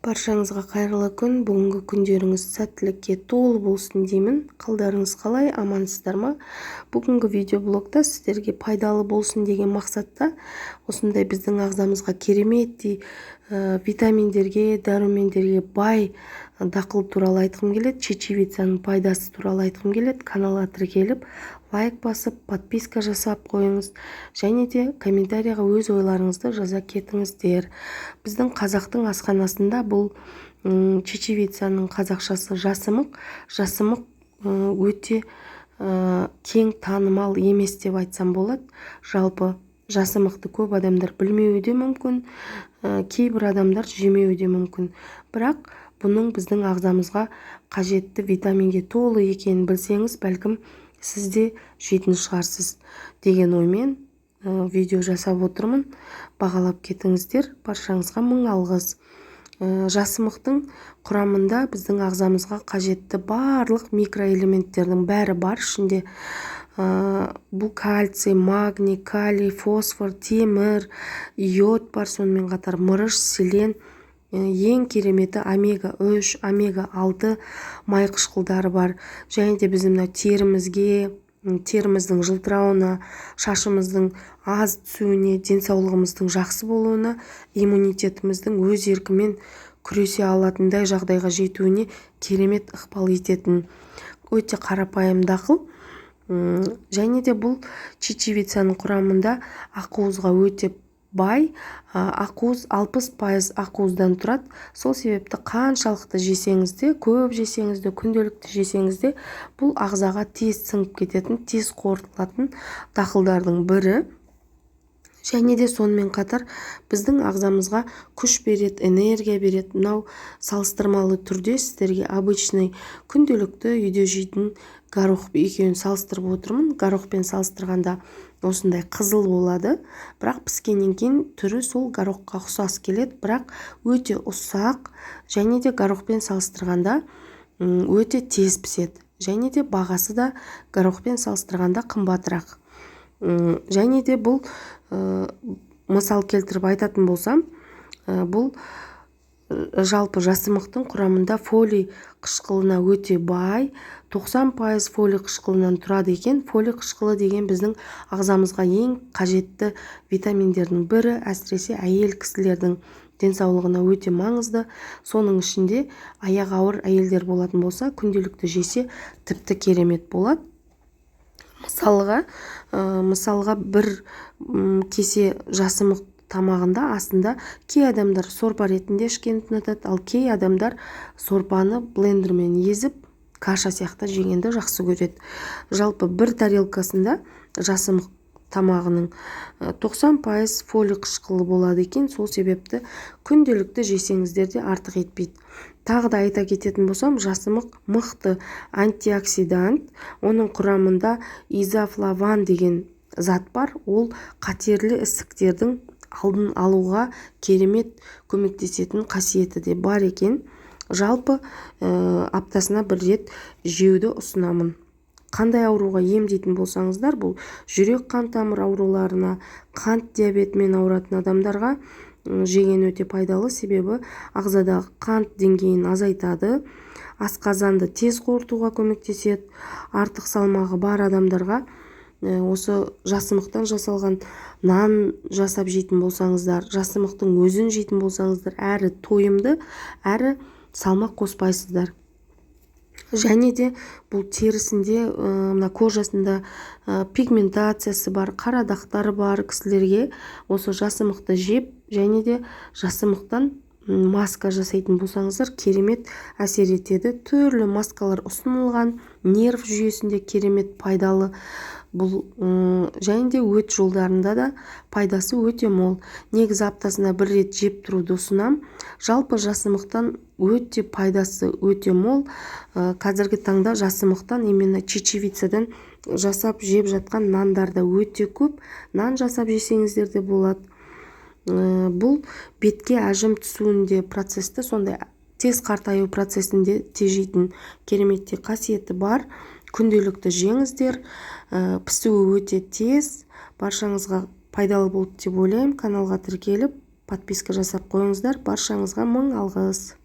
Баршаңызға қайырлы күн. Бүгінгі күндеріңіз сәттілікке толы болсын деймін. Қалдарыңыз қалай? Амансыздар ма? Бүгінгі видеоблогта сіздерге пайдалы болсын деген мақсатта осындай біздің ағзамызға кереметтей витаминдерге, дәрумендерге бай дақыл туралы айтқым келеді. Чечевицаның пайдасы туралы айтқым келеді. Каналға тіркеліп, лайк басып, подписка жасап қойыңыз. Және де комментарийға өз ойларыңызды жаза кетіңіздер. Біздің қазақтың асханасында бұл чечевицаның қазақшасы жасымық. Жасымық өте кең танымал емес деп айтсам болады. Жалпы жасымықты көп адамдар білмеуі де мүмкін, кейбір адамдар жемеуі де мүмкін. Бірақ бұның біздің ағзамызға қажетті витаминге толы екенін білсеңіз, бәлкім сіз де жейтін шығарсыз деген оймен видео жасап отырмын. Бағалап кетіңіздер. Баршаңызға мың алғыс. Жасымықтың құрамында біздің ағзамызға қажетті барлық микроэлементтердің бәрі бар. Ішінде бұл кальций, магний, калий, фосфор, темір, йод бар, сонымен қатар мырыш, селен, ең кереметі омега-3, омега-6 май қышқылдары бар. Және де біздің теріміздің жылтырауына, шашымыздың аз түсуіне, денсаулығымыздың жақсы болуына, иммунитетіміздің өз еркімен күресе алатындай жағдайға жетуіне керемет ықпал ететін өте қарапайым дақыл. Және де бұл чечевицаның құрамында ақуызға өте бай. Ақуыз 60% ақуыздан тұрады. Сол себепті қаншалықты жесеңіз де, көп жесеңіз де, күнделікті жесеңіз де, бұл ағзаға тез сіңіп кететін, тез қорытылатын дақылдардың бірі. Және де сонымен қатар біздің ағзамызға күш береді, энергия береді. Мынау салыстырмалы түрде сіздерге обычный күнделікті үйде жейтін горох екеуін салыстырып отырмын. Горохпен салыстырғанда осындай қызыл болады, бірақ піскеннен кейін түрі сол горохқа ұқсас келеді, бірақ өте ұсақ, және де горохпен салыстырғанда өте тез піседі. Және де бағасы да горохпен салыстырғанда қымбатырақ. Және де бұл мысал келтіріп айтатын болсам, бұл жалпы жасымықтың құрамында фолий қышқылына өте бай, 90% фолий қышқылынан тұрады екен. Фолий қышқылы деген біздің ағзамызға ең қажетті витаминдердің бірі, әсіресе әйел кісілердің денсаулығына өте маңызды. Соның ішінде аяғы ауыр әйелдер болатын болса, күнделікті жесе тіпті керемет болады. Мысалға бір кесе жасымық тамағында астында кей адамдар сорпа ретінде ішкенді ұнатады, ал кей адамдар сорпаны блендермен езіп каша сияқты жегенді жақсы көреді. Жалпы бір тарелкасында жасымық тамағының 90% фолий қышқылы болады екен. Сол себепті күнделікті жесеңіздер де артық етпейді. Тағы да айта кететін болсам, жасымық мықты антиоксидант. Оның құрамында изофлаван деген зат бар. Ол қатерлі ісіктердің алдын алуға керемет көмектесетін қасиеті де бар екен. Жалпы аптасына бір рет жеуді ұсынамын. Қандай ауруға емдейтін болсаңыздар, бұл жүрек қан тамыр ауруларына, қант диабетімен ауыратын адамдарға жеген өте пайдалы, себебі ағзадағы қант деңгейін азайтады, асқазанды тез қорытуға көмектеседі. Артық салмағы бар адамдарға осы жасымықтан жасалған нан жасап жейтін болсаңыздар, жасымықтың өзін жейтін болсаңыздар, әрі тойымды, әрі салмақ қоспайсыздар. Және де бұл терісінде, кожасында пигментациясы бар, қара дақтары бар кісілерге осы жасымықты жеп, және де жасымықтан маска жасайтын болсаңыздар, керемет әсер етеді. Түрлі маскалар ұсынылған, нерв жүйесінде керемет пайдалы. Бұл және де өт жолдарында да пайдасы өте мол. Негізі аптасына бір рет жеп тұруды ұсынам. Жалпы жасымықтан өте пайдасы өте мол. Қазіргі таңда жасымықтан, именно чечевицадан жасап жеп жатқан нандарда өте көп. Нан жасап жесеңіздер де болады. Бұл бетке әжім түсуінде процесті, сондай тез қартаю процесінде тежейтін кереметте қасиеті бар. Күнделікті жеңіздер, пісуі өте тез. Баршаңызға пайдалы болды деп ойлаймын. Каналға тіркеліп, подписка жасап қойыңыздар. Баршаңызға мың алғыс.